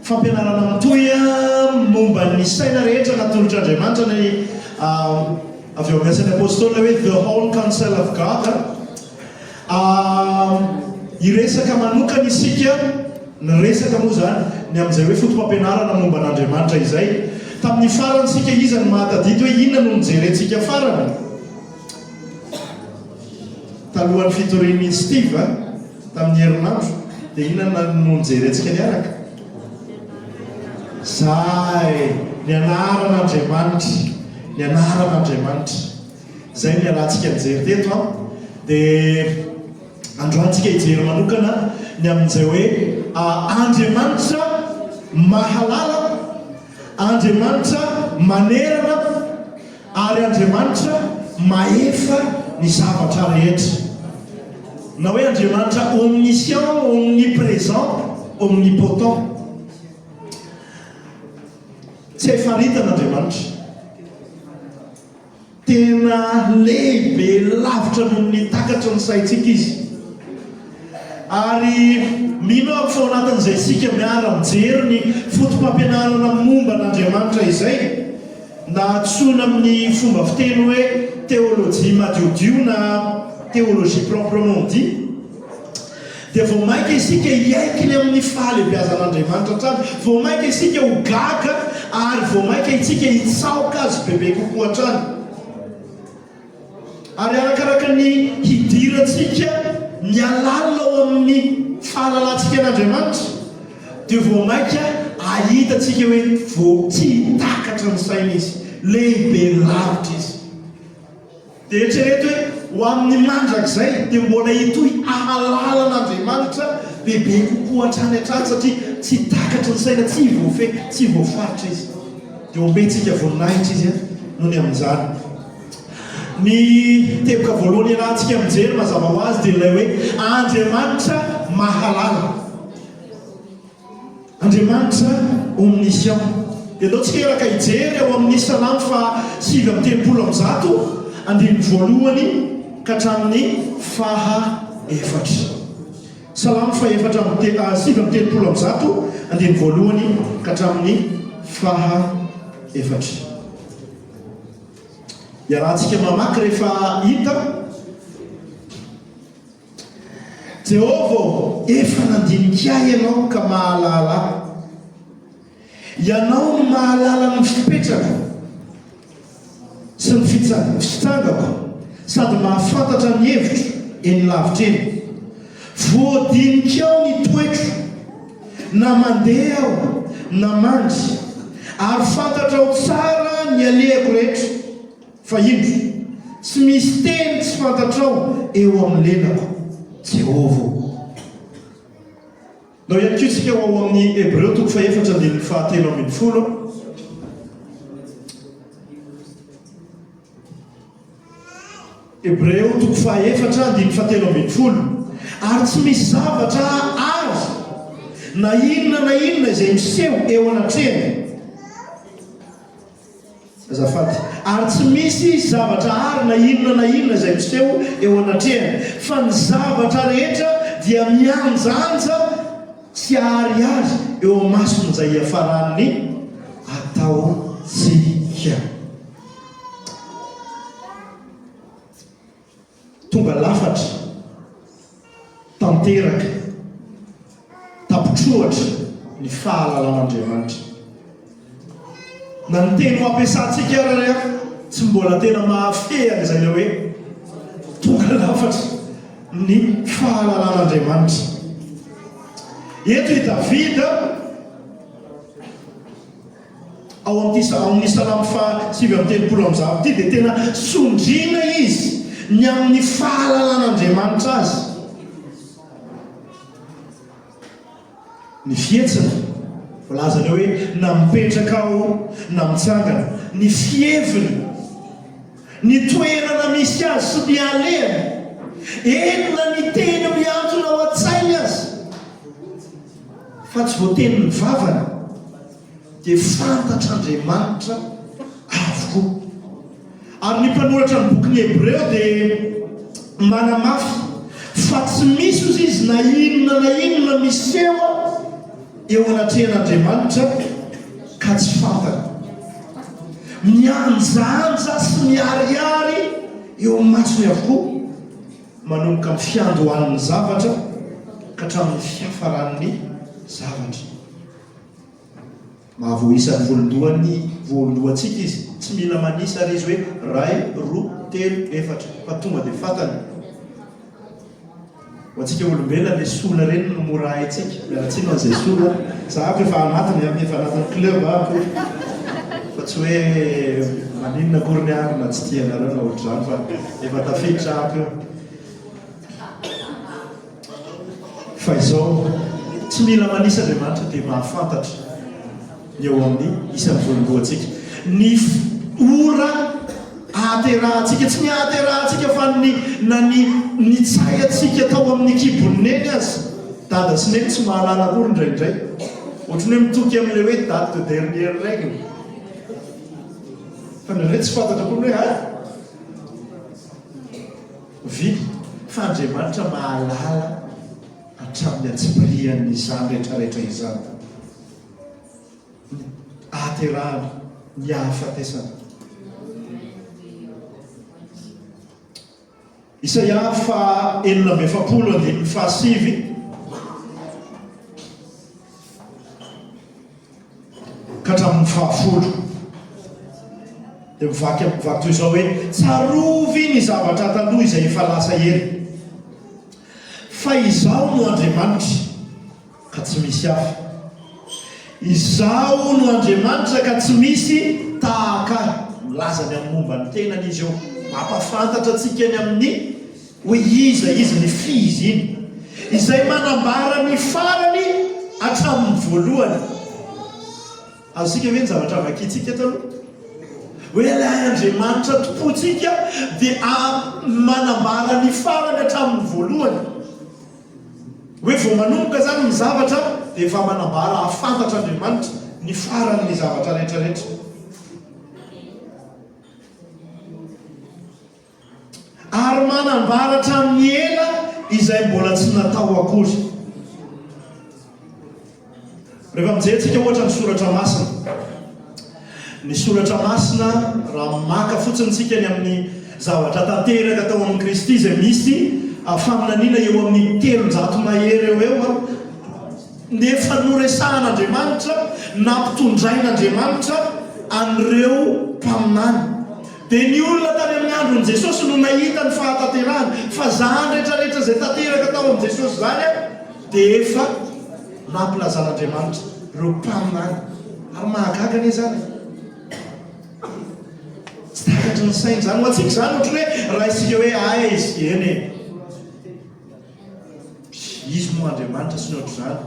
fampianarana mitoya momba ny saina rehetra natolotr'Andriamanitra ny avy eo miasan'ny apôstôly hoe the whole council of God. Iresaka manokana isika ny resaka moa zany ny amin'izay hoe fotom-pampianarana momba an'Andriamanitra izay. Tamin'ny farany sika izany mahatadidy hoe inona no nijerentsika farany talohan'ny fitorian'ny Steve tamin'ny herinandro dia inona no nijerentsika niaraka zay ny anaran'Andriamanitra, ny anaran'Andriamanitra zay ny arahantsika mijery teto dia androantsika hijery manokana ny amin'izay hoe Andriamanitra mahalala, Andriamanitra manerana ary Andriamanitra maefa ny zavatra rehetra. Na hoe Andriamanitra omniscient, omniprésent, omnipotent. Tsy efaritana tena lehibe lavitra noho ny takatra ny saintsika izy. Ary mino aho fa ao anatin'izay sika miara mijery ny fotom-pampianarana momba an'Andriamanitra izay na antsoina amin'ny fomba fiteny hoe théologie madiodio na théologie proprement dit. Dia vao mainka isika hiaikiny amin'ny fahalebiazan'Andriamanitra hatrany, vao mainka isika ho gaga ary vao mainka isika hitsaoka azy bebe kokoa hatrany. Ary arakaraka ny hidirantsika ny alalina ao amin'ny fahalalantsika an'Andriamanitra dia vao mainka ahitatsika hoe vao tsy takatra ny saina izy, lehibe lavitra izy. Dia eritrereto hoe ho amin'ny mandrakizay dia mbola hitohy ahalala an'Andriamanitra bebe kokoa hatrany hatrany satria tsy takatra ny saina, tsy voafeky, tsy voafaritra izy. Dia ombentsika voninahitra izy noho ny amin'izany. Ny teboka voalohany iarahantsika mijery mazava ho azy dia ilay hoe Andriamanitra mahalala, Andriamanitra omniscient. Dia ataontsika eraka hijery ao amin'ny Salamo fa 7:30 andiny voalohany ka hatramin'ny faha efatra. Salamo fa 7:30 andiny voalohany ka hatramin'ny faha efatra. Iarahantsika mamaky rehefa hita Jehovah efa nandinikai ianao ka mahalala, ianao no mahalala ny fipetraka sy ny fitsangako sady mahafantatra ny hevitro eny lavitra eny. Voadinikao ny toetro na mandeha aho na mandry ary fantatrao tsara ny alehako rehetra. Fa indro tsy misy teny tsy fantatrao eo amin'ny lenako Jehovah. Nao ihany koa tsika ao amin'ny Hébreu 4:17. Hébreu 4:17. Ary tsy misy zavatra azo na inona izay miseho eo anatrehany. Azafady. Ary tsy misy zavatra ary na inona izay miseho eo anatrehany, fa ny zavatra rehetra dia mianjanja sy ary azy eo masony izay hiafarany ataontsika. Tonga lafatra, tanteraka, tapitrohatra ny fahalalan'Andriamanitra. Na ny teny ho ampiasantsika raha tsy mbola tena mahafehana izay ilay hoe tonga lafatra ny fahalalàn'Andriamanitra. Eto i Davida ao amin'ny Salamo fa 7:30 dia tena sondriana izy ny amin'ny fahalalàn'Andriamanitra azy. Ny fietsana volazana hoe na mipetraka ao na mitsangana, ny fieviny, ny toerana misy azy sy ny alehany, enona ny teny miantona ao an-tsainy azy fa tsy voateny ny vavany dia fantatr'Andriamanitra avokoa. Ary ny mpanoratra ny boky ny Hébreu dia manamafy fa tsy misy izy na inona miseho eo anatrehan'Andriamanitra ka tsy fantany, mianjanja sy miariary eo amin'ny masony avokoa, manomboka amin'ny fiandohan'ny zavatra ka hatramin'ny fiafaran'ny zavatra. Mahavoisan'ny voalohantsika izy, tsy mila manisa ary izy hoe ray, roa, telo, efatra, fa tonga dia fantany. Ho antsika olombelona le sola reny no mora haitsika, miaratsina an'izay sola, zahako efa anatiny efa anatin'ny club ako, fa tsy hoe maninona akory ny ary na tsy tianareo na ohatr'izany, fa efa tafiditra ako eo. Fa izao tsy mila manisa Andriamanitra dia mahafantatra ny eo amin'ny isan'ny voalohantsika. Ny ora ahaterahantsika, tsy ny ahaterahantsika fa ny tsayantsika tao amin'ny kibon'ny eny azy. Dada sy neny tsy mahalala akory indraindray. Ohatrany hoe mitoky amin'ilay hoe date de dernière règle. Fa nindray tsy fantatra koa hoe vy fa Andriamanitra mahalala hatramin'ny atsipirian'izany rehetrarehetra izany. Ahaterahana, ny hahafatesana. Isaia 6:7 ka hatramin'ny 10 dia mivaky toy izao hoe tsarovy ny zavatra taloha izay efa lasa eny, fa izao no Andriamanitra ka tsy misy hafa. Izao no Andriamanitra ka tsy misy tahaka. Milazany amin'ny momba ny tenany izy eo, mampafantatra antsika ny amin'ny hoe iza ny fizy iny, izay manambara ny farany hatramin'ny voalohany. Azontsika ve ny zavatra vakitsika taloha hoe ilay Andriamanitra tompontsika dia manambara ny farany hatramin'ny voalohany, hoe vao manomboka zany ny zavatra dia efa manambara hafantatra Andriamanitra ny faran'ny zavatra rehetrarehetra. Ary manambara hatramin'ny ela izay mbola tsy natao akory. Rehefa mijery ohatra ny soratra masina, ny soratra masina raha maka fotsiny tsika ny amin'ny zavatra tanteraka tao amin'ny Kristy izay misy faminaniana eo amin'ny 300 mahery eo nefa noresahan'Andriamanitra, nampitondrain'Andriamanitra an'ireo mpaminany. Dia ny olona tany amin'ny andron'i Jesosy no nahita ny fahatanterahany, fa zany rehetrarehetra izay tanteraka tao amin'i Jesosy zany dia efa nampilazan'Andriamanitra ireo mpaminany. Ary mahagaga anie zany, tsy takatry ny sainy zany ho antsika zany. Ohatra hoe raha isika hoe izy eny izy moa Andriamanitra sy ny ohatr'izany,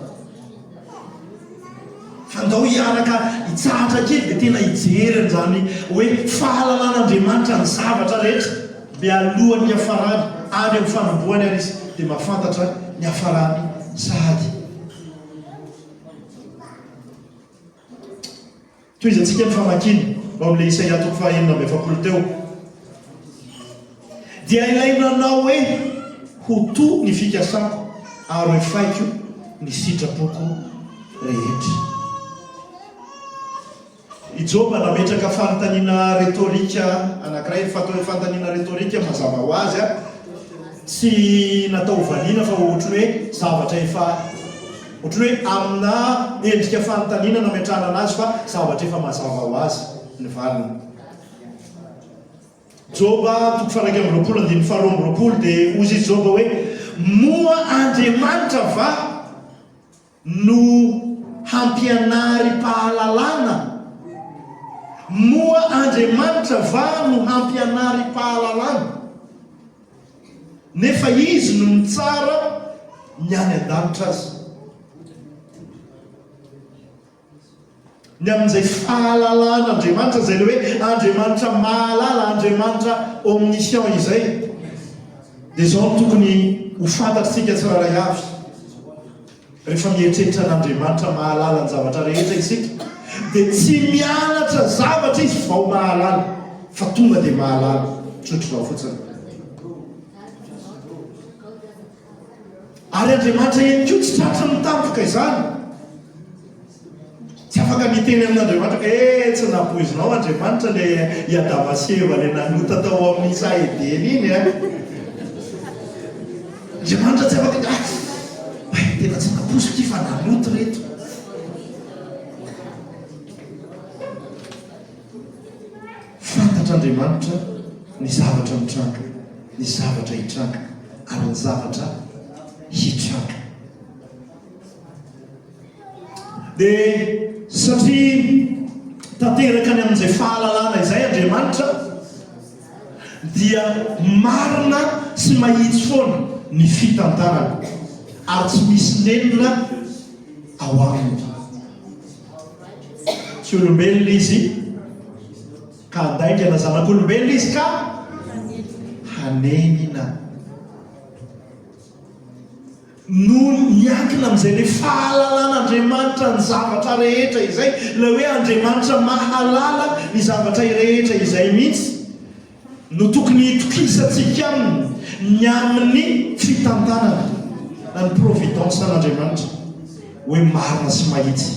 fa ndao hiaraka hitsahatra kely dia tena hijeriny zany hoe fahalalàn'Andriamanitra ny zavatra rehetra mialohan'ny hafarany any amin'ny fanombohany ary izy dia mahafantatra ny hafarany sahady. Toy izy antsika ny famakiny ao amin'ilay Isaia 6:7 teo, dia ilainanao hoe ho to ny fikasako ary hoe faiko ny sitrapoko rehetra. I Joba nametraka fanontaniana retorika anankiray, fatao hoe fanontaniana retorika mazava ho azy, tsy natao valiana fa ohatry hoe zavatra efa ohatry hoe amina endrika fanontaniana nametrahana anazy fa zavatra efa mazava ho azy ny valiny. Joba 1:20 dia ozy izy Joba hoe moa Andriamanitra va no hampianary pahalalana, moa Andriamanitra va no hampianary pahalalana, nefa izy no mitsara ny any an-danitra azy. Ny amin'izay fahalalàn'Andriamanitra izay le hoe Andriamanitra mahalala, Andriamanitra omniscient izay, dia izao no tokony ho fantatsika tsiraray avy rehefa mieritreritra n'Andriamanitra mahalala ny zavatra rehetra isika, dia tsy mianatra zavatra izy vao mahalala, fa tonga dia mahalala tsotr'izao fotsiny. Ary Andriamanitra ihany koa tsy tratra mitampoka izany, afaka miteny amin'Andriamanitra tsy napoizinao Andriamanitra le iadamaseva le nanota tao amin'ny Saedeny iny Andriamanitra tsy afaka tena tsy napoizo ty fa nanota reto. Fantatr'Andriamanitra ny zavatra mitranga, ny zavatra hitranga ary ny zavatra hitranga. Dia satria tanteraka any amin'izay fahalalana izay Andriamanitra dia marina sy mahitsy foana ny fitantanana ary tsy misy nenina ao aminy. Tsy olombelona izy ka andaingana zanak'olombelona izy ka hanenina. No miankina amin'izay le fahalalan'Andriamanitra ny zavatra rehetra izay, le hoe Andriamanitra mahalala ny zavatra rehetra izay mihitsy no tokony hitokisantsika aminy ny amin'ny fitantanana na ny providence an'Andriamanitra hoe marina sy mahitsy.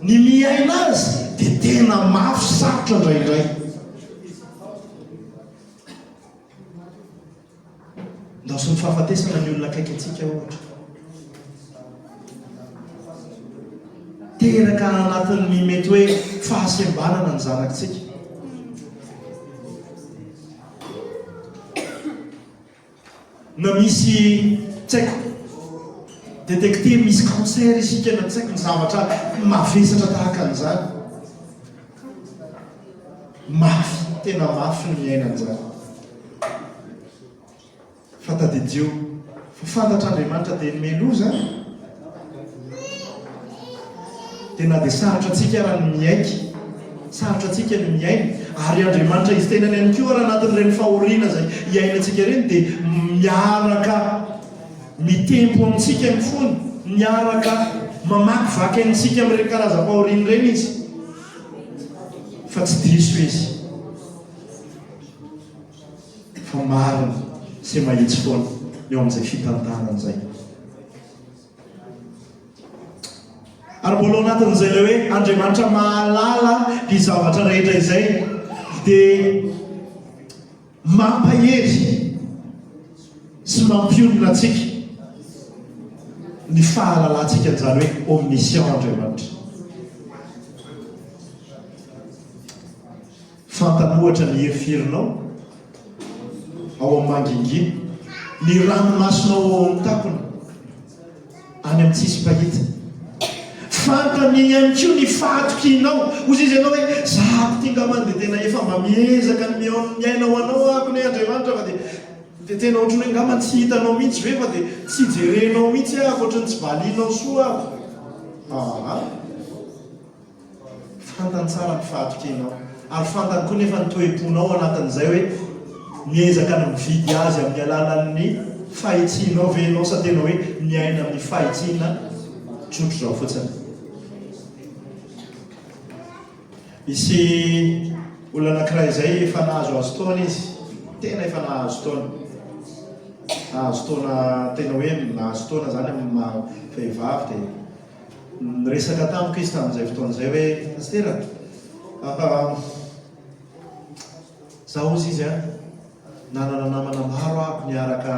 Ny miaina azy dia tena mafy sarotra indraindray. Ndao sy ny fahafatesana ny olona akaiky antsika ohatra. Teraka anatin'ny mety hoe fahasembanana ny zanakitsika. Na misy tsaiko détecté misy cancer isika na tsaiko ny zavatra mavesatra tahaka an'izany. Mafy, tena mafy ny miaina an'izany. Fantadidio fa fantatr'Andriamanitra dia ny meloza tena dia sarotra antsika raha ny miaiky, sarotra antsika ny miaina. Ary Andriamanitra izy tena ny ihany koa raha anatin'ireny fahoriana zay iainantsika ireny dia miaraka mitempo amintsika ny fony, miaraka mamaky vaky amintsika amin'ireny karazam-pahoriana ireny izy. Fa tsy diso izy fa marina sy mahitsy foana eo amin'izay fitantanana izay. Ary mbola anatin'izay le hoe Andriamanitra mahalala ny zavatra rehetra izay dia mampahery sy mampionona antsika ny fahalalantsika an'izany hoe omniscient Andriamanitra. Fantany ohatra ny herifirinao ao amin'ny mangingina, ny ranomasonao ao amin'ny takona any amin'ny tsisy pahita. Fantany ihany koa ny fahatokinao, ozy izy ianao hoe zako ty ngamany dia tena efa mba miezaka ny miaina ho anao ako ny Andriamanitra fa dia tena ohatrany hoe ngamany tsy hitanao mihitsy ve fa dia tsy jerenao mihitsy ako ohatrany tsy valinao soa ako. Fantany tsara ny fahatokinao ary fantany koa nefa ny toe-ponao anatin'izay hoe miezaka ny mividy azy amin'ny alalan'ny fahitsianao venao sa tena hoe miaina amin'ny fahitsiana tsotro zao fotsiny. Misy olona anankiray izay efa nahazo azo taona izy, tena efa nahazo taona. Nahazo taona tena hoe nahazo taona zany amin'ny maha-vehivavy dia niresaka tamiko izy tamin'izay fotoana izay hoe pastera zaho ozy izy nanana namana maro ako niaraka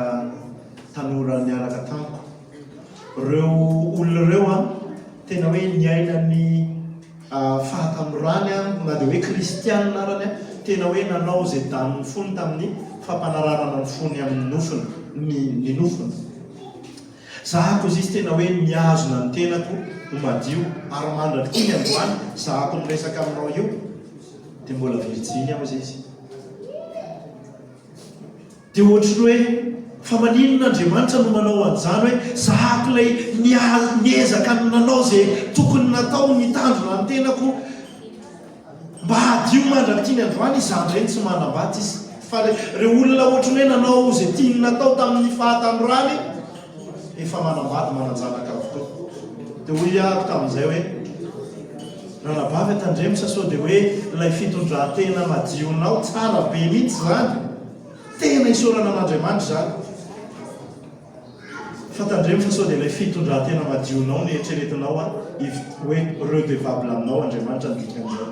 tanora niaraka tamiko. Reo olona reo tena hoe niaina ny fahatamorany na dia hoe kristianina arany tena hoe nanao izay daniny fony tamin'ny fampanararana ny fony amin'ny nofony, ny nofony. Zahako izy izy tena hoe miazona ny tenako ho madio ary mandraka ty ny androany zahako ny resaka aminao io dia mbola virjiny aho izy izy. Dia ohatrany hoe fa maninon'Andriamanitra no manao an'izany hoe zahako ilay miezaka nanao izay tokony natao mitandrona ny tenako mba hadio mandraka ty ny androany izy zany ireny tsy manambaty izy. Fa reo olona ohatrany hoe nanao izay tiany natao tamin'ny fahatamorany efa manambady mananjanaka avokoa. Dia hoy ahako tamin'izay hoe nanabavy tandremisa sao dia hoe ilay fitondran-tena madionao tsara be mihitsy zany, tena isorana an'Andriamanitra zany. fatandremo fa sao dia ilay fitondran-tena madionao ny eritreretinao hoe redevable aminao Andriamanitra ny dikan'izao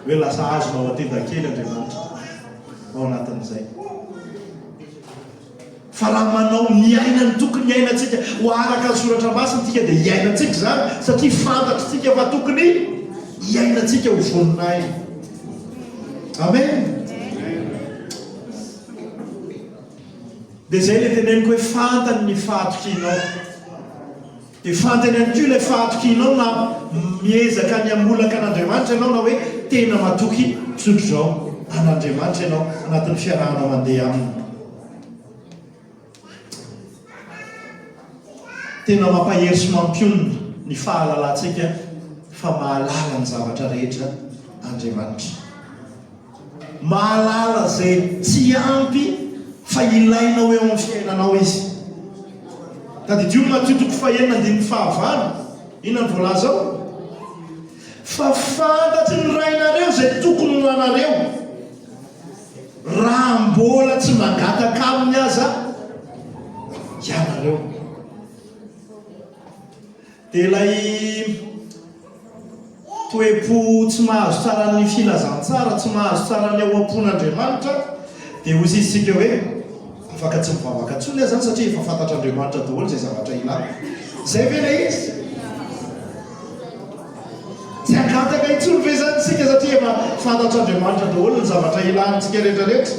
hoe lasa azonao atenda-kely Andriamanitra ao anatin'izay fa raha manao miaina ny tokony miainantsika ho araka ny soratra masina tika dia hiainantsika zany satria fantatritsika fa tokony hiainantsika ho voninay. Amen. dia zay ilay teneniko hoe fantany ny fahatokinao dia fantany ihany koa ilay fahatokinao na miezaka ny amolaka an'Andriamanitra ianao na hoe tena matoky misotro zao an'Andriamanitra ianao anatin'ny fiarahanao mandeha aminy. Tena mampahery sy mampionona ny fahalalantsika fa mahalala ny zavatra rehetra Andriamanitra, mahalala zay tsy ampy fa ilainao eo amin'ny fiainanao izy. Tadidio matotoko fahenina andin'ny fahavalo inona ny voalaza ao fa fantatry ny rainareo zay tokony ho anareo raha mbola tsy mangataka aminy aza ianareo. dia ilay toepo tsy mahazo tsara ny filazantsara, tsy mahazo tsara ny ao am-pon'Andriamanitra dia hozy isika hoe afaka tsy mivavaka ntsony zany satria efa fantatr'Andriamanitra daholo zay zavatra ilana. Zay ve le izy tsy angataka intsony ve zany tsika satria efa fantatr'Andriamanitra daholo ny zavatra ilanitsika rehetrarehetra.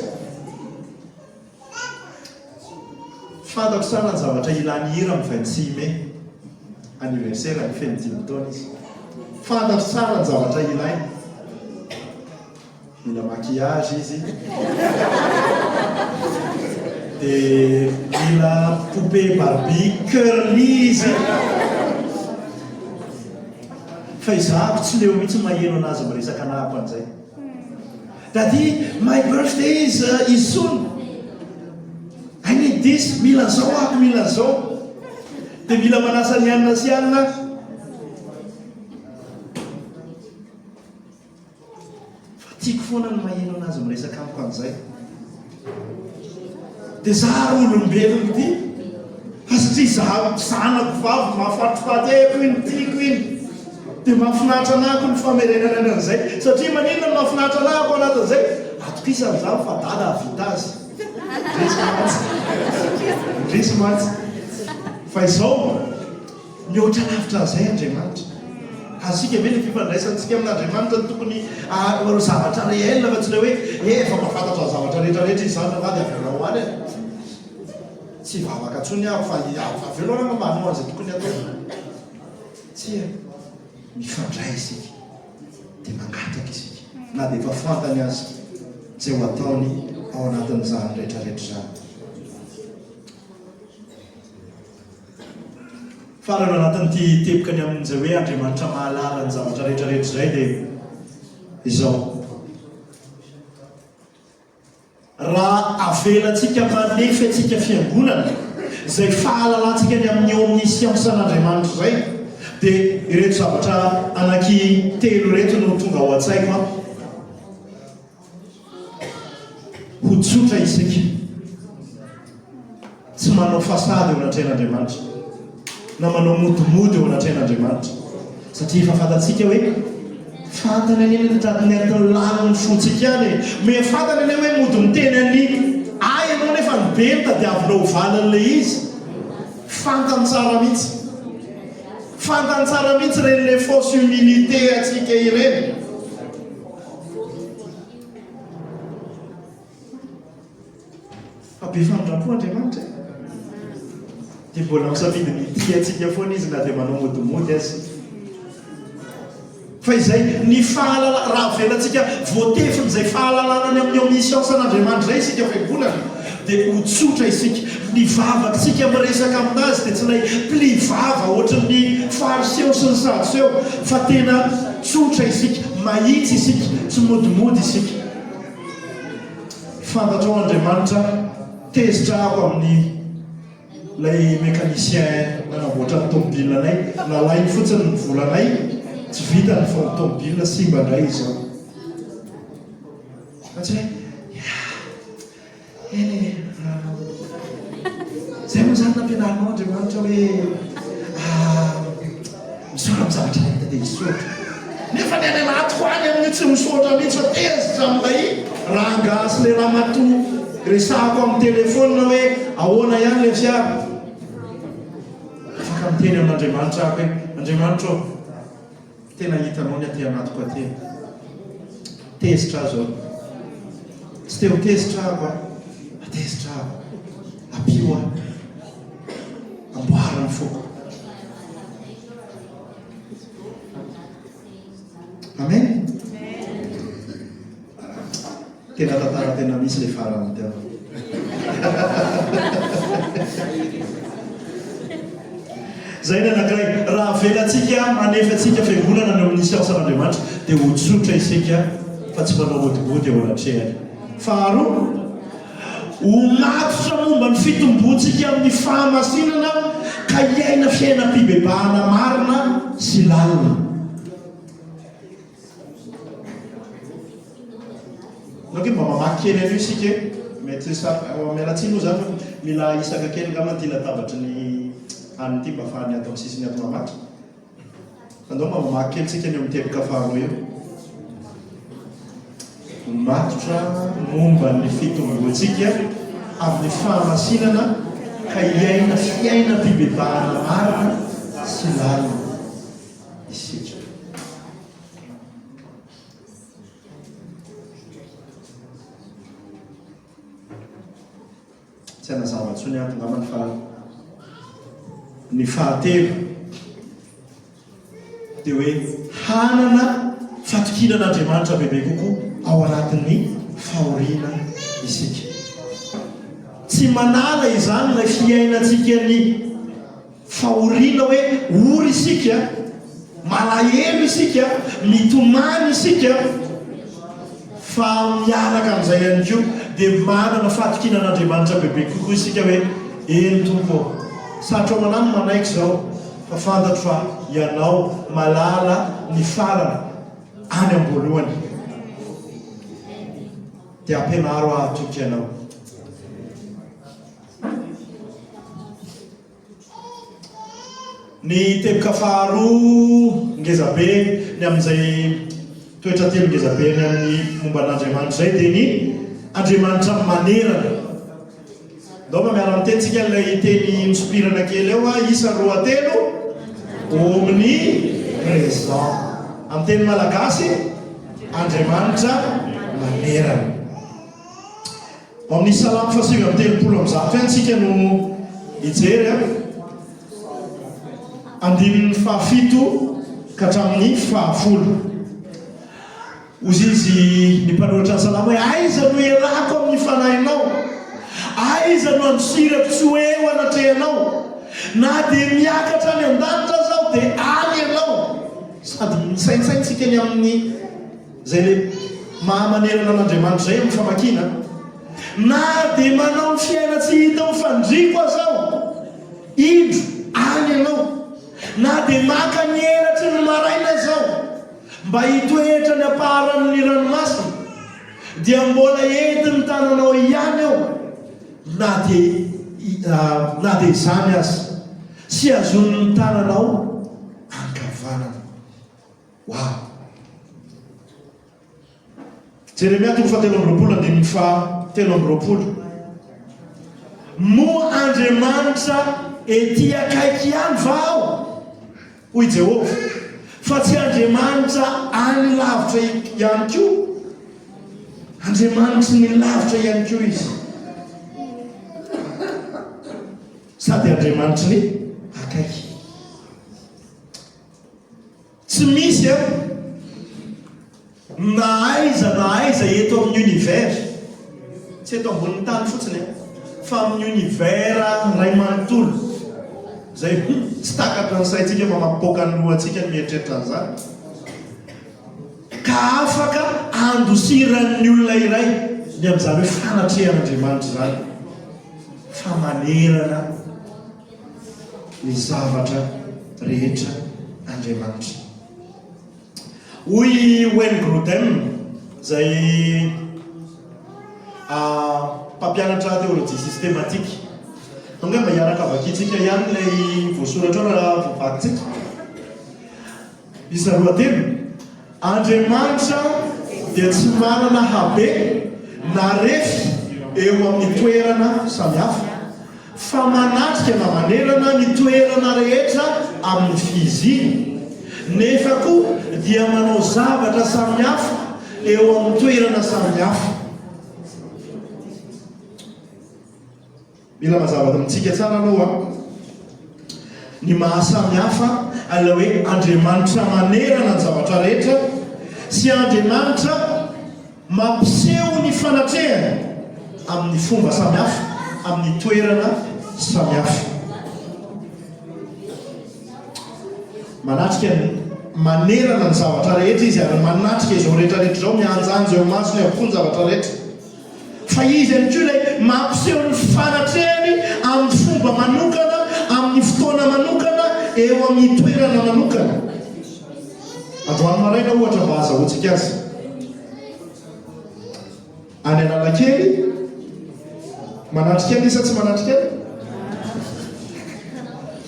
Fantatro tsara ny zavatra ilany hira amin'ny 26 mai anniversaire ny fenidimy taona izy. Fantatro tsara ny zavatra ilainy, mila maquillage izy dia mila poupée Barbie curly izy fa izahako tsy leo mihitsy maheno anazy miresaka anahako an'izay. Daddy, my birthday is soon, I need this, mila zao ako, mila zao. dia mila manasa ny anina sy anina fa tiako foana ny maheno anazy miresaka amiko an'izay. dia zaho olombelona ity fa satria zaho zanako vavy mahafatofate iny tiako iny dia mahafinaritra anahako ny famerenana an'izay satria maninona ny mahafinaritra anahako anatin'izay atokisany zaho fa dada avita azy ndresy matsy fa izao mihoatra lavitra an'izay Andriamanitra. Azika ve ny fifandraisantsika amin'Andriamanitra tokony zavatra réel fa tsy le hoe efa mahafantatra zavatra rehetrarehetra izy zany raha dia avelao any tsy vavaka ntsony aho fa avelao raha manao an'izay tokony atao tsy mifandray isika dia mangataka isika na dia efa fantany azy zay ho ataony ao anatin'izany rehetrarehetra zany. farano anatin'ity tepika ny amin'izay hoe Andriamanitra mahalala ny zavatra rehetrarehetra zay dia izao raha avelantsika manefa antsika fiangonana zay fahalalantsika ny amin'ny omniscience an'Andriamanitra zay dia ireto zavatra anaky telo reto no tonga ao an-tsaiko ho tsotra isika tsy manao fasady eo anatrehan'Andriamanitra na manao modimody eo anatrehan'Andriamanitra satria efa fantatsika hoe fantany any ny lanony fontsika any me fantany any hoe mody miteny any ay ianao nefa ny benta dia avinao valan'ilay izy. Fantany tsara mihitsy, fantany tsara mihitsy ren'le fausse humilité atsika ireny. fa be fanondram-po Andriamanitra dia mbola misafidy mitia atsika foana izy na dia manao modimody azy. Fa izay ny fahalala raha avelantsika voatefiny izay fahalalana ny amin'ny omniscience an'Andriamanitra izay isika fiangonana dia ho tsotra isika mivavakantsika miresaka aminazy dia tsy ilay mpilivava ohatran'ny fariseo sy ny sadoseo fa tena tsotra isika, mahitsy isika, tsy modimody isika. Fantatrao Andriamanitra tezitra ako amin'ny lay mécanicien nanamboatra ny tomobilanay nalainy fotsiny ny volanay tsy vita ny tomobilina simba ndray izao fa tsy hoe eny zay moa zany nampianarinao Andriamanitra hoe misaotra amin'ny zavatra hita dia hisaotra nefa ny any anaty ho any amin'ny tsy misaotra mihitsy fa tezitra amin'ilay raha ngasy ilay raha mato resahako amin'ny telefônina hoe ahoana ihany ilay fiara afaka miteny amin'Andriamanitra ako hoe Andriamanitra tena hitanao ny aty anatiko aty tezitra azo tsy te ho tezitra ako atezitra ako apio amboarany foko amen tena tantara tena misy le farany tena zay ny anankiray raha velantsika manefa atsika fiangonana ny amin'ny siasan'Andriamanitra dia ho tsotra isika fa tsy manao odibody ao anatrehany faharoa ho matotra momba ny fitomboantsika amin'ny fahamasinana ka iaina fiainam-pibebahana marina sy lalina nak mba mamaky kely an'io isika mety mialatsiny moa zany mila isaka kely ngama ty latabatry ny any ty mba fahany ato amin'ny sisiny ato mamaky fandao mba mamaky kely tsika ny amin'ny teboka faharoa io matotra momba ny fitomboantsika amin'ny fahamasinana ka iaina fiainam-pibebahana marina sy lalina isika tsy anazava-tso ny antongamany fa ny fahatelo dia hoe hanana fatokinan'Andriamanitra bebe kokoa ao anatin'ny fahoriana isika tsy manala izany ilay fiainantsika ny fahoriana hoe ory isika malahelo isika mitomany isika fa miaraka amin'izay ihany koa dia manana fatokinan'Andriamanitra bebe kokoa isika hoe eny tompo satria manano manaiky izao fa fantatro fa ianao malala ny farana any am-boalohany dia ampianaro ahatoky ianao ny teboka faharoa ngezabe ny amin'izay toetra telo ngezabe ny amin'ny momba an'Andriamanitra zay dia ny Andriamanitra manerana ndao mba miara mitentsika ilay teny misopirana kely eo isa roa telo ominy présent amin'ny teny malagasy Andriamanitra manerana amin'ny salamo fasivy amin'ny telopolo amin'ny zato ihany tsika no hijery andimin'ny fahafito ka hatramin'ny fahafolo ozy izy ny mpanoratra ny salamo hoe aiza no ialako amin'ny fanahinao aiza no andosirako tsy hoe ho anatrehanao na dia miakatra any an-danitra zao dia any ianao sady misainsaintsika ny amin'ny zay le mahamanerana an'Andriamanitra zay amin'ny famakina na dia manao ny fiaina tsy hita ho fandriko azao indro any ianao na dia maka ny eratry ny maraina zao mba hitoetra ny aparan'ny ranomasina dia mbola entiny tananao ihany eo na dia izany azy sy azon'ny tananao ankavanana wow Jeremia 3:7 moa Andriamanitra ety akaiky ihany va aho hoy Jehovah fa tsy Andriamanitra any lavitra ihany koa Andriamanitra ny lavitra ihany koa izy sady Andriamanitra ny akaiky tsy misy na aiza eto amin'ny univers tsy eto ambonin'ny tany fotsiny fa amin'ny univers ray manontolo zay tsy takatra ny saintsika fa mampipoaka ny lohantsika ny mieritreritra an'izany ka afaka andosiran'ny olona iray ny amin'izany hoe fanatrehan'Andriamanitra zany famanerana ny zavatra rehetra Andriamanitra hoy Wayne Grudem zay mpampianatra théologie systématique tonga mba hiaraka vakitsika ihany ilay voasoratra raha voavakytsika. Isa roatelo. Andriamanitra dia tsy manana habe na refy eo amin'ny toerana samihafa, fa manatrika na manerana ny toerana rehetra amin'ny fiziny, nefa koa dia manao zavatra samihafa eo amin'ny toerana samihafa. Mila mazava amintsika tsara aloha ny mahasamihafa ala hoe Andriamanitra manerana ny zavatra rehetra sy Andriamanitra mampiseho ny fanatrehany amin'ny fomba samihafa, amin'ny toerana samihafa. Manatrika manerana ny zavatra rehetra izy, ary manatrika izao rehetrarehetra izao, mianjanjo eo masony avokoa ny zavatra rehetra. Fa izy ihany koa ilay mampiseho ny fanatrehany amin'ny fomba manokana, amin'ny fotoana manokana, eo amin'ny toerana manokana. Androany maraina ohatra mba azahoantsika azy. Any Analakely, manatrika any izy sa tsy manatrika any?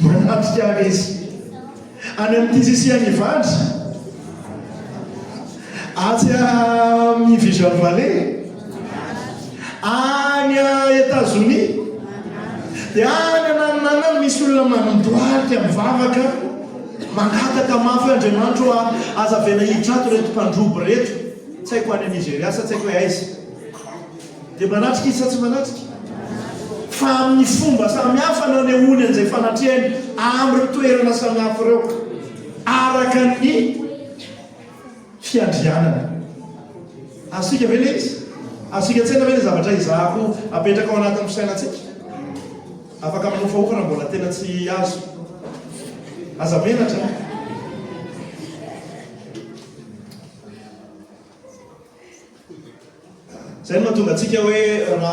Manatrika any izy. Any amin'ny Tizisia any Ivandry, atsy amin'ny Vision Valley, any États-Unis, dia any ananana misy olona manondoarika mivavaka, mangataka mafy Andriamanitra azavena hitrato reto mpandrobo reto, tsy haiko any Nigeria sa tsy haiko hoe aiza. Dia manatrika izy sa tsy manatrika? Fa amin'ny fomba samihafa nanehoany an'izay fanatrehany amin'ny toerana samihafa ireo, araka ny fiandrianana. Asika ve le izy? Asika tsena ve le zavatra izahako apetraka ao anatin'ny fisainantsika? Afaka manofa ohatra mbola tena tsy azo. Aza menatra. Zay no mahatonga atsika hoe raha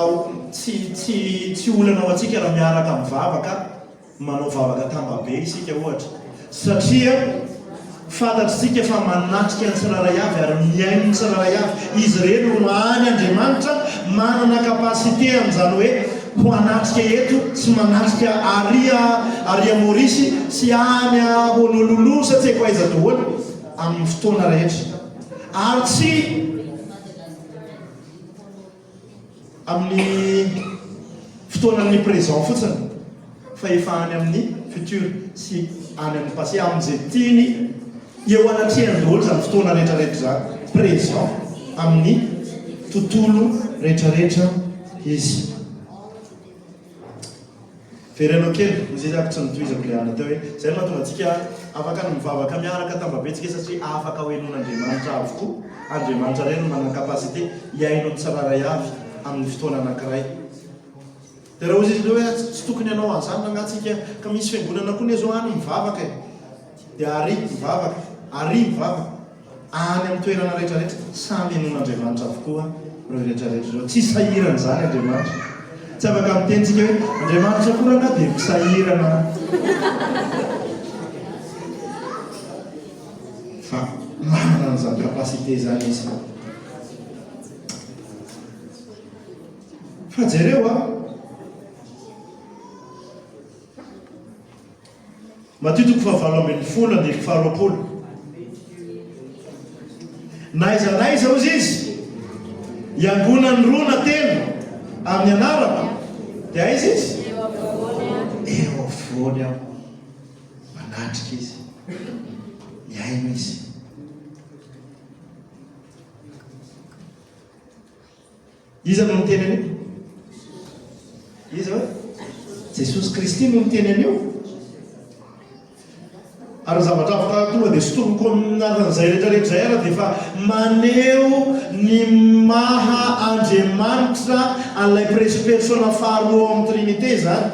tsy olana ao atsika raha miaraka mivavaka, manao vavaka tambabe isika ohatra. Satria fantatritsika fa manatrika ny tsiraray avy ary miaino ny tsiraray avy. Izy ireny no any Andriamanitra manana kapasite amin'izany hoe ho anatrika eto, tsy manatrika aria Maorisy sy any Honolulu sa tsy haiko aiza daholo amin'ny fotoana rehetra. Ary tsy amin'ny fotoanan'ny présent fotsiny, fa efa any amin'ny futur sy any amin'ny passé, amin'izay tiany eo anatrehany daholo zany fotoana rehetrarehetra zany, présent amin'ny tontolo rehetrarehetra izy. Verenao kely, izay zako tsy nitohizako le ana teo hoe zay mahatonga antsika afaka ny mivavaka miaraka tambabetsika satria afaka hoenon'Andriamanitra avokoa. Andriamanitra reny manana kapasité hiaino ny tsiraray avy amin'ny fotoana anankiray. Dia raha ozy izy hoe tsy tokony ianao an'izany nangatsika ka misy fiangonana koa ny zao any mivavaka e. Dia ary mivavaka any amin'ny toerana rehetrarehetra samy henon'Andriamanitra avokoa ireo rehetrarehetra ireo. Tsy sahirana zany Andriamanitra. Tsy afaka mitentsika hoe Andriamanitra korana dia misahirana. Fa manana an'izany kapasité zany izy. Fa jereo Matio 7:20 naiza naiza ozy izy iangonany roa na telo amin'ny anarako dia aiza izy eo afovoany aho, manatrika izy, miaino izy. Iza no miteny an'io? Iza hoe Jesosy Kristy no miteny an'io. Ary zavatra afaka tonga dia sotomoko amin'izay rehetrarehetra zay ara dia efa maneho ny maha Andriamanitra an'ilay persona faharoa amin'ny Trinité zany.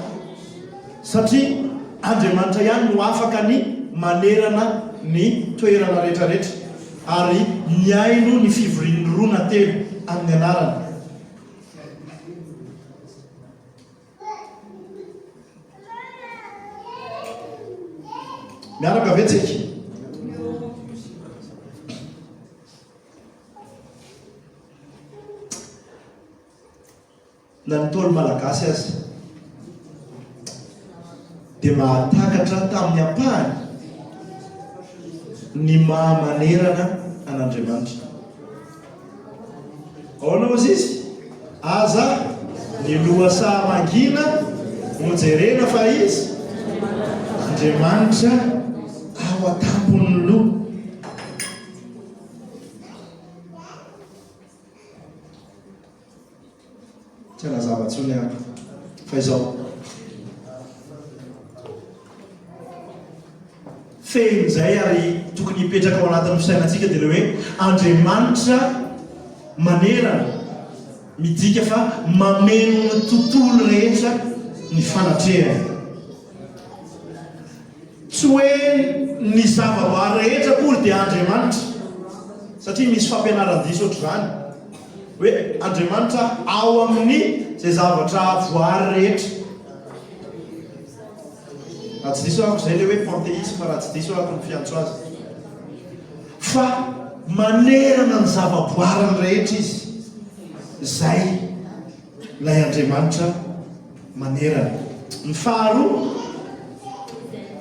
Satria Andriamanitra ihany no afaka ny manerana ny toerana rehetrarehetra ary miaino ny fivorian'ny roa na telo amin'ny anarany. Miaraka avetsika. Na ny tolo malagasy azy dia mahatakatra tamin'ny ampahany ny mahamanerana an'Andriamanitra. Ahoana moa izy? Aza ny lohasa mangina mojerena fa izy Andriamanitra ao atampony loha. Tsy nazava-tsony ako fa izao fehizay ary tokony hipetraka ao anatin'ny fisainantsika dia le hoe Andriamanitra manerana midika fa mameno ny tontolo rehetra ny fanatrehany. Tsy hoe ny zavaboary rehetra kory dia Andriamanitra, satria misy fampianaran-diso ohatr'izany hoe Andriamanitra ao amin'ny zay zavatra voary rehetra. Raha tsy diso ako izay le hoe panthéisme, raha tsy diso ako ny fiantso azy, fa manerana ny zavaboariny rehetra izy. Zay ilay Andriamanitra manerana. Ny faharoa,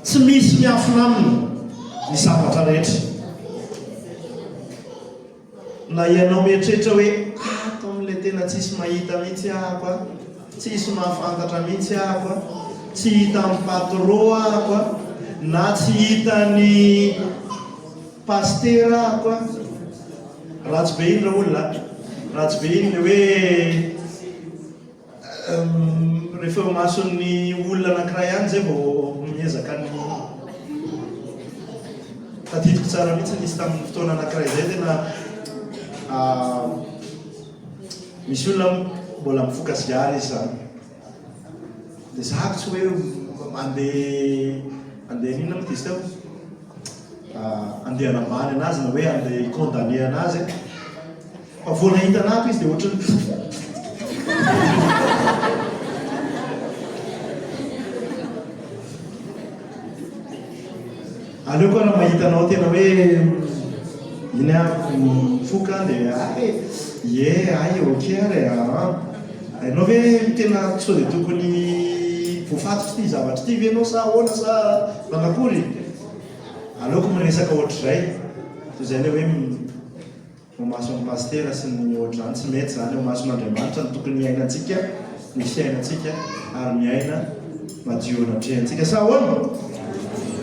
tsy misy miafina aminy ny zavatra rehetra. Na ianao mieritreritra hoe ato amin'ilay tena tsisy mahita mihitsy ahako, tsisy mahafantatra mihitsy ahako, tsy hita amin'ny patron ahako, na tsy hita ny paster ahako, ratsy be iny raha olona, ratsy be iny le hoe rehefa mason'ny olona anankiray ihany zay vao miezaka ny tadidiko tsara mihitsy nisy tamin'ny fotoana anankiray zay tena misy olona mbola mifokasiary izy zany, dia zako tsy hoe andeha nina mity izy teo andeha anambany anazy na hoe andeha hicondamné anazy, fa vao nahita anako izy dia ohatrany aleo koa raha mahita anao tena hoe iny ako foka dia ay ok ary hainao ve tena sao dia tokony voafatotra ty zavatra ty ve anao sa ahoana sa manakory, aleoko miresaka ohatr'izay toy izay le hoe mamaso amin'ny pastera sy ny ohatr'izany, tsy mety zany mamason'Andriamanitra ny tokony miainantsika, ny fiainantsika ary miaina madio anatrehantsika sa ahoana.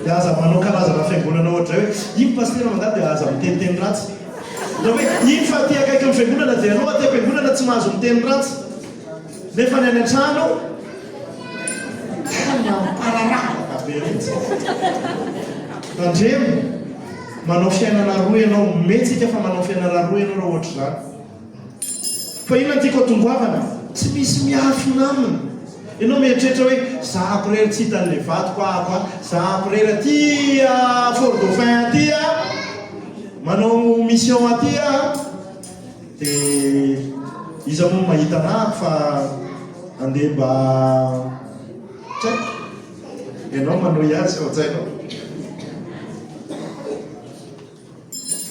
Dia aza manao karazana fiangonana ohatra hoe iny pastera mandady dia aza miteniteny ratsy, na hoe iny fa ty akaiky ny fiangonana dia anao aty am-piangonana tsy mahazo miteny ratsy, nefa ny any an-trano mampararaka be mihitsy. Tandremo manao fiainana roa ianao, metsika fa manao fiainana roa ianao raha ohatra izany. Fa ino no tiako atomboavana, tsy misy miafina aminy. Ianao mieritreritra hoe zahako rery tsy hitan'le vatoko ahako, zahako rery aty Fort Dauphin aty manao mission aty dia izy moa mahita anahako fa andeha mba tsaiko, ianao manao iazy ao tsainao.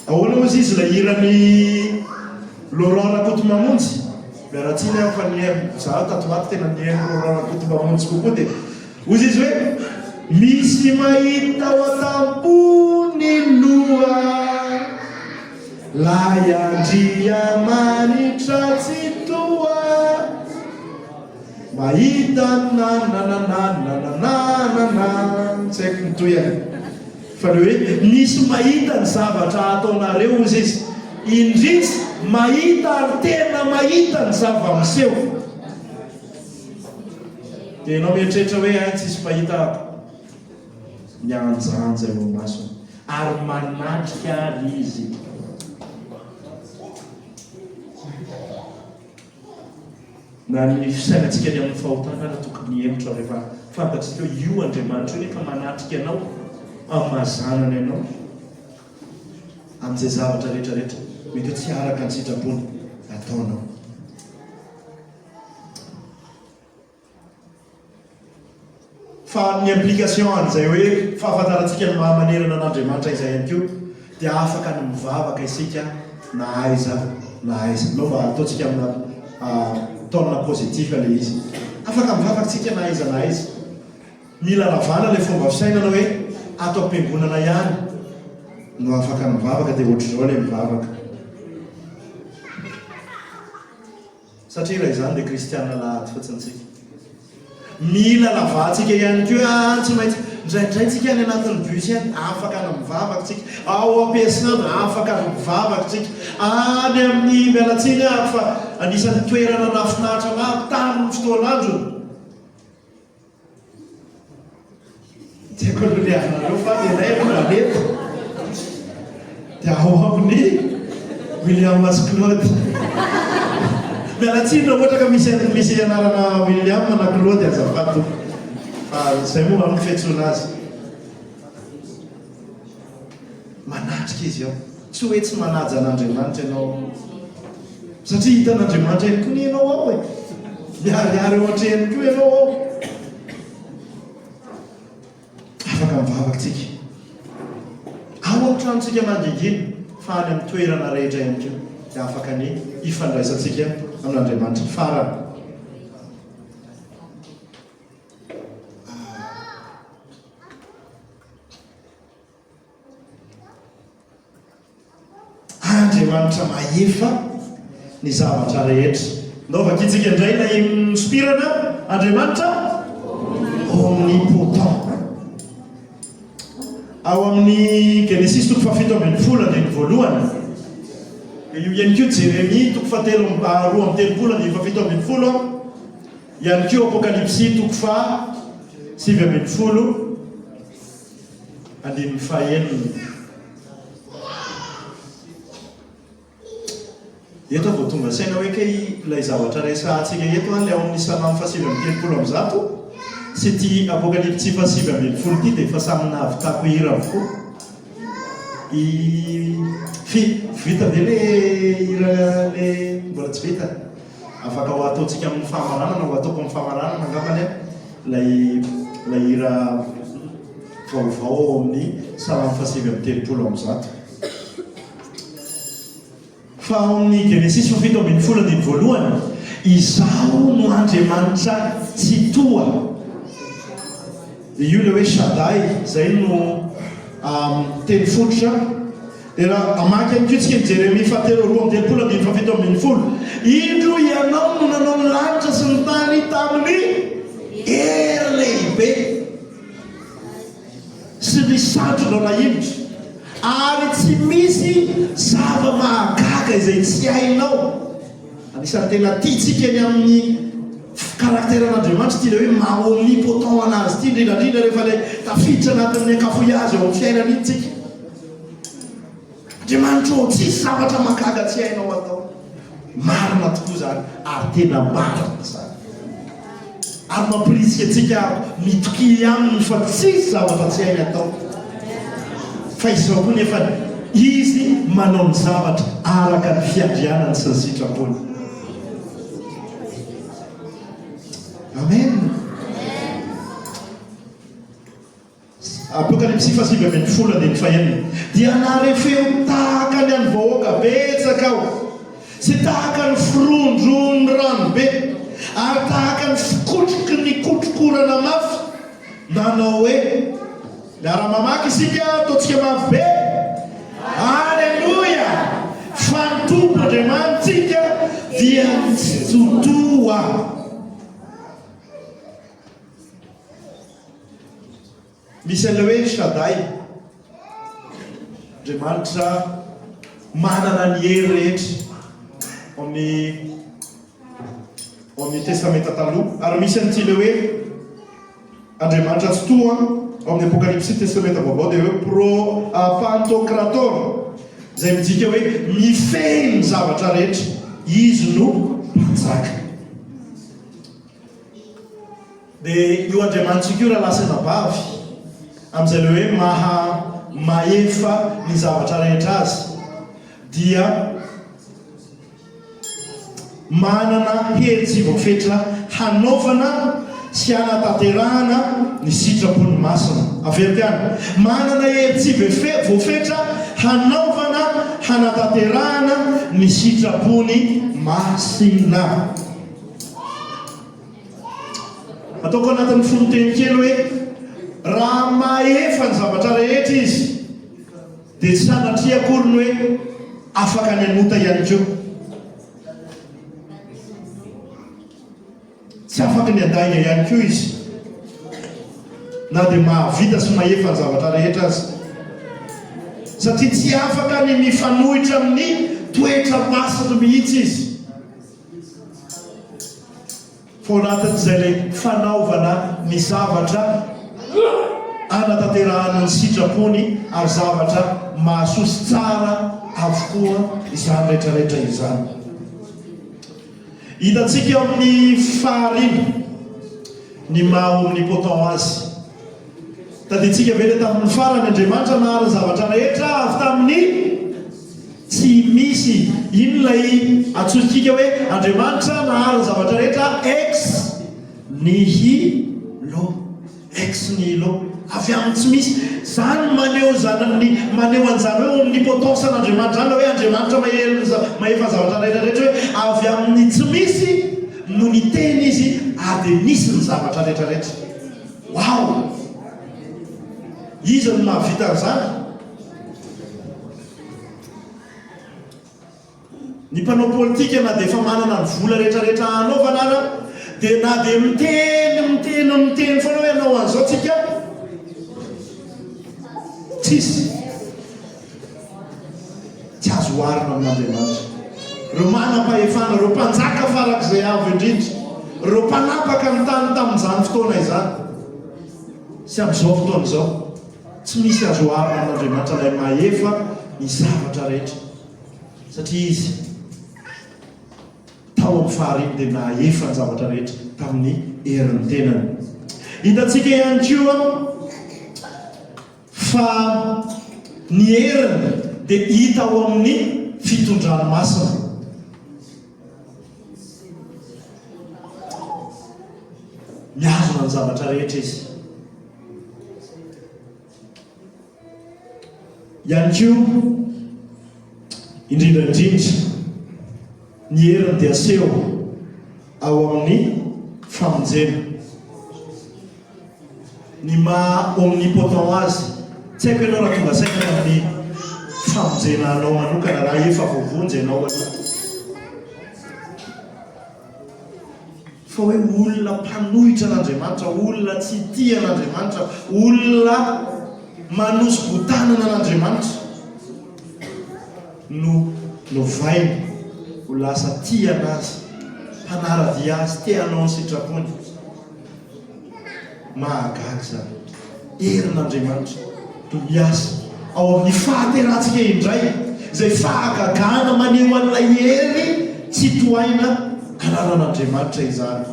Ahoana moa izy la hirany Laurent Rakotomamonjy, miaratsiny aho fa zaho tatoato tena nihaino Laurent Rakotomamonjy kokoa, dia ozy izy hoe misy mahita ao an-tampony loha lay Andriamanitra tsy toa, mahita nanananananananana, tsy haiko ny toyany fa le hoe misy mahita ny zavatra ataonareo ozy izy, indritsy mahita ary tena mahita ny zava-miseho. Dia ianao mieritreritra hoe ay tsisy mahita ako, mianjanja eo masony ary manatrika ary izy. Na ny fisainantsika ny amin'ny fahotana tokony hemitra rehefa fantatsika hoe io Andriamanitra io nefa manatrika ianao, amazanana ianao amin'izay zavatra rehetrarehetra mety hoe tsy araka ny sitrapony ataonao. Fa ny implication an'izay hoe fahafantarantsika ny mahamanerana an'Andriamanitra izay ihany koa dia afaka ny mivavaka isika na aiza na aiza. Nao mba ataontsika amina taonina pozitif le izy, afaka mivavaka tsika na aiza na aiza. mila ravana ilay fomba fisainana hoe ato am-piangonana ihany no afaka mivavaka dia ohatr'izao ilay mivavaka satria raha izany dia kristiana lahady fotsintsika mila lavantsika ihany koa tsy maintsy ndraindray tsika any anatin'ny bus any afaka na mivavaka tsika ao am-piasinana afaka na mivavaka tsika any amin'ny mialatsiny ahako fa anisan'ny toerana nafinahitra anahako tamin'ny fotoan'andro tiako loliavinareo fa ilay manety dia ao amin'ny William Claude mialatsiny raha ohatra ka misy anarana William na Claude azafato izay moa amin'ny fiantsoana azy manatrika izy ao tsy hoe tsy manaja an'Andriamanitra ianao satria hitan'Andriamanitra ihany koa ny ianao ao e miariary eo an-trehany koa ianao ao afaka mivavaka tsika ao an-tranontsika manginginy fa any amin'ny toerana rehetra ihany koa dia afaka ny ifandraisantsika amin'Andriamanitra farany Andriamanitra mahefa ny zavatra rehetra ndaovaka itsika indray ilay mispirana Andriamanitra omnipotent ao amin'ny Genesis 7:20 io ihany koa Jérémie 7:2-7:10 ihany koa Apocalypse 7:7 eto vao tonga saina hoe ke ilay zavatra resahantsika eto an'ilay ao amin'ny Salamo 7:30 sy ty Apocalypse 7:20 ty dia efa samy nahavitako hira avokoa vita be le hira le mbola tsy vita afaka ho ataontsika amin'ny fahamaranana ho ataoko amin'ny fahamaranana angambany lay hira vaovao ao amin'ny Salamo 7:30 fa ao amin'ny Genesis 7:20 izaho no Andriamanitra tsy toa io le hoe Shaddai zay no teny fototra dia raha amaky any kotsika ny Jérémie 7:2-7:20 indro ianao no nanao ny lanitra sy ny tany tamin'ny hery lehibe sy ny sandro nahimitra ary tsy misy zava-mahagaga izay tsy hainao anisan'ny tena tiatsika ny amin'ny karakteran'Andriamanitra ty le hoe omnipotent anazy ty indrindrandrindra rehefa le tafiditra anatin'ny akafoy azy ao amin'ny fiainana iny tsika Andriamanitra o tsisy zavatra mahagaga tsy hainao atao marina tokoa zany ary tena marina zany ary mampirisika atsika mitoky aminy fa tsisy zavatra tsy hainy atao fa izao koa nefa izy manao ny zavatra araka ny fiandrianany sy ny sitrapony amen Apocalypse 7:20 dia narefeo tahaka ny any vahoaka betsaka aho sy tahaka ny firondrony ranobe ary tahaka ny fikotroky ny kotrokorana mafy nanao hoe miara-mamaky isika ataontsika mafy be alleluia fa ny tompo Andriamanitsika dia tsy totoa misy an'ilay hoe Shaddai Andriamanitra manana ny hery rehetra ao amin'ny testamenta taloha ary misy an'ity le hoe Andriamanitra tsy toa ao amin'ny Apocalypse testamenta vaovao dia hoe Pantocrator izay midika hoe mifehy ny zavatra rehetra izy no mpanjaka dia io Andriamanitsika io raha lasana bavy amin'izay le hoe mahefa ny zavatra rehetra azy dia manana hery tsy voafetra hanaovana sy hanatanterahana ny sitrapony masina averika any manana hery tsy voafetra hanaovana hanatanterahana ny sitrapony masina ataoko anatin'ny fonoteny kely hoe raha maefa ny zavatra rehetra izy dia tsy sanatria akory ny hoe afaka ny anota ihany keo, tsy afaka ny andaina ihany keo izy na dia mahavita sy maefa ny zavatra rehetra azy, satria tsy afaka ny mifanohitra amin'ny toetra masina mihitsy izy. fa anatin'izay lay fanaovana ny zavatra anatanterahana ny sitrapony ary zavatra mahasosy tsara avokoa izany rehetrarehetra izany. Hitantsika amin'ny faharina ny maha omnipotent azy. Tadintsika vele tamin'ny farany Andriamanitra nahara zavatra rehetra avy tamin'ny tsy misy. Ino lay atsotsika hoe Andriamanitra nahara zavatra rehetra ex nihilo, ex nihilo, avy amin'ny tsy misy. Zany maneho zanany, maneho an'izany hoe omnipotence an'Andriamanitra zany hoe Andriamanitra maefa zavatra rehetrarehetra hoe avy amin'ny tsy misy no niteny izy dia nisy ny zavatra rehetrarehetra. Wow! Iza no mahavita an'izany? Ny mpanao politika na dia efa manana ny vola rehetrarehetra anaovana ara, dia na dia miteny foana hoe anao an'izao tsika, tsisy tsy azo oharina amin'Andriamanitra. Reo manam-pahefana, reo mpanjaka farak'izay avo indrindra, reo mpanapaka ny tany tamin'izany fotoana izany, sy amin'izao fotoana izao tsy misy azo oharina amin'Andriamanitra ilay maefa ny zavatra rehetra, satria izy tao amin'ny fahariny dia nahefa ny zavatra rehetra tamin'ny herin'ny tenany. Hitantsika ihany koa fa ny heriny dia hita ao amin'ny fitondranomasina. Miazona ny zavatra rehetra izy. Ihany koa indrindrandrindra ny heriny dia aseho ao amin'ny famonjena. Ny maha omnipotent azy, tsy haiko ianao raha tonga saina amin'ny famonjena anao manokana raha efa voavonjy ianao aloha, fa hoe olona mpanohitra an'Andriamanitra, olona tsy tia an'Andriamanitra, olona manosy botanana an'Andriamanitra no vainy ho lasa tia anazy, mpanaradia azy, tia anao ny sitrapony. Mahagaga zany. Herin'Andriamanitra no miasa ao amin'ny fahaterahantsika indray, izay fahagagana maneho an'ilay hery tsy tohaina ananan'Andriamanitra izany.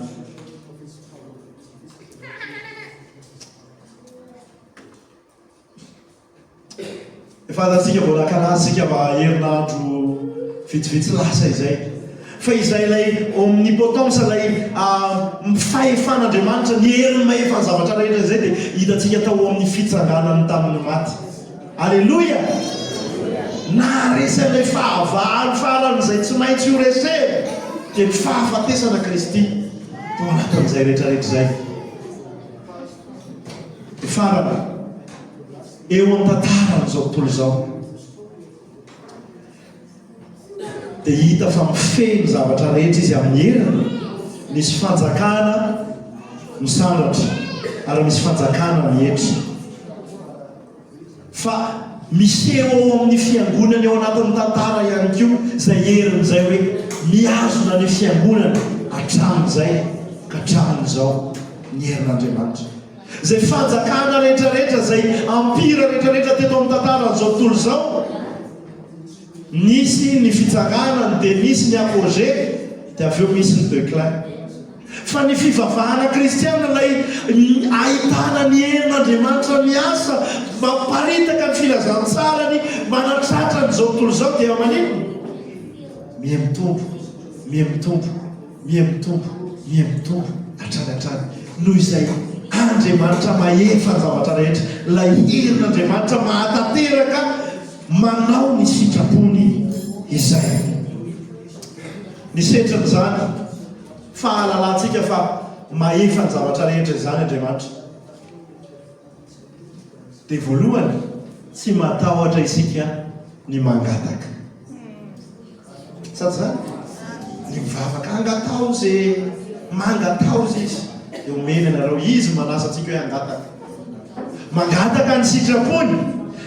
Fantatsika vola kanasika mba herinandro vitsivitsy lasa izay, fa izay lay omnipotence lay fahefan'Andriamanitra, ny heriny maefa ny zavatra rehetra izay dia hitatsika tao amin'ny fitsanganany tamin'ny maty. Alleluia! Na resan'ilay fahavalo faran'izay tsy maintsy ho resena dia ny fahafatesana Kristy tao anatin'izay rehetrarehetra izay. Farana eo amin'ny tantaran'izao tontolo izao dia hita fa mifehy ny zavatra rehetra izy amin'ny heriny. Misy fanjakana misandratra ary misy fanjakana mihetra, fa miseho ao amin'ny fiangonana eo anatin'ny tantara ihany koa izay heriny izay hoe miazona ny fiangonana hatramin'izay ka hatramin'izao ny herin'Andriamanitra. Izay fanjakana rehetrarehetra, izay ampira rehetrarehetra teto amin'ny tantaran'izao tontolo izao, nisy ny fitsanganany dia nisy ny apogée dia avy eo misy ny déclin. Fa ny fivavahana kristiana lay ahitana ny herin'Andriamanitra miasa mamparitaka ny filazantsarany, manatratra n'izao tontolo izao dia manino? Miamitombo, miamitombo, miamitombo, miamitombo hatrany noho izay Andriamanitra maefa ny zavatra rehetra, ilay herin'Andriamanitra mahatanteraka manao ny sitrapony izay. Ny setran'izany fahalalantsika fa maefa ny zavatra rehetra izany Andriamanitra. dia voalohany tsy matahotra isika ny mangataka sady zany ny mivavaka angatao zay mangatao zay izy eo meny anareo izy manasa antsika hoe angataka mangataka ny sitrapony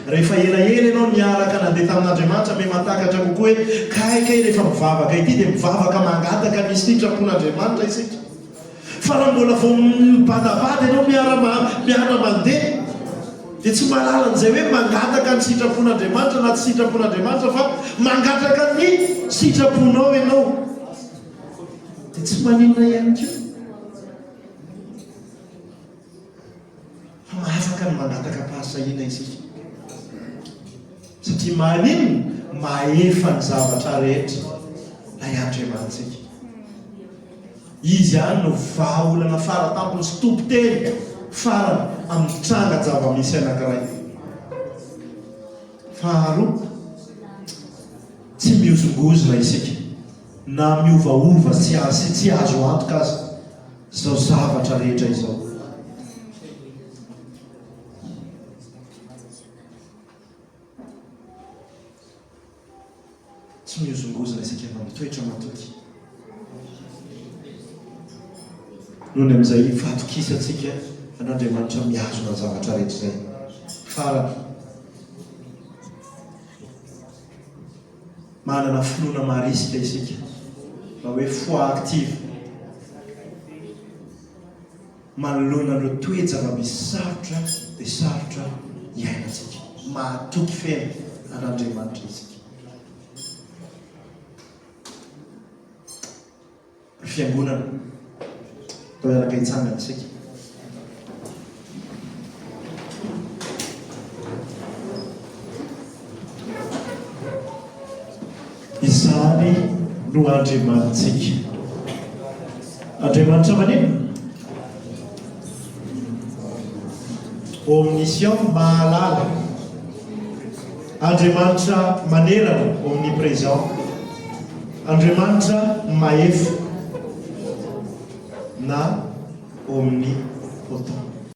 rehefa elaela ianao miaraka nandeha tamin'Andriamanitra me matakatra kokoa hoe kaikay rehefa mivavaka ity dia mivavaka mangataka ny sitrapon'Andriamanitra isika fa raha mbola vo mibadabady ianao miara mandeha dia tsy mahalala an'izay hoe mangataka ny sitrapon'Andriamanitra na tsy sitrapon'Andriamanitra fa mangataka ny sitraponao ianao dia tsy maninona ihany koa fa mahafaka ny mangataka mpahasahina isika satria maninona maefa ny zavatra rehetra lay Andriamantsika izy ihany no vahaolana fara tampony sy tompo teny farany amin'ny tranga zava-misy anankiray faharoa tsy miozongozona isika na miovaova tsy azo antoka azy zao zavatra rehetra izao tsy miozongozona isika fa mitoetra matoky noho ny amin'izay fahatokisantsika an'Andriamanitra miazona zavatra rehetra zay farany manana finoana marisika isika na hoe foi active manoloana no toe-java-misy sarotra dia sarotra iainantsika mahatoky fena an'Andriamanitra isika fiangonana atao iaraka hitsangana isika izany no Andriamanitsika Andriamanitra manino omniscient mahalala Andriamanitra manerana omniprésent Andriamanitra maefa na omnipotent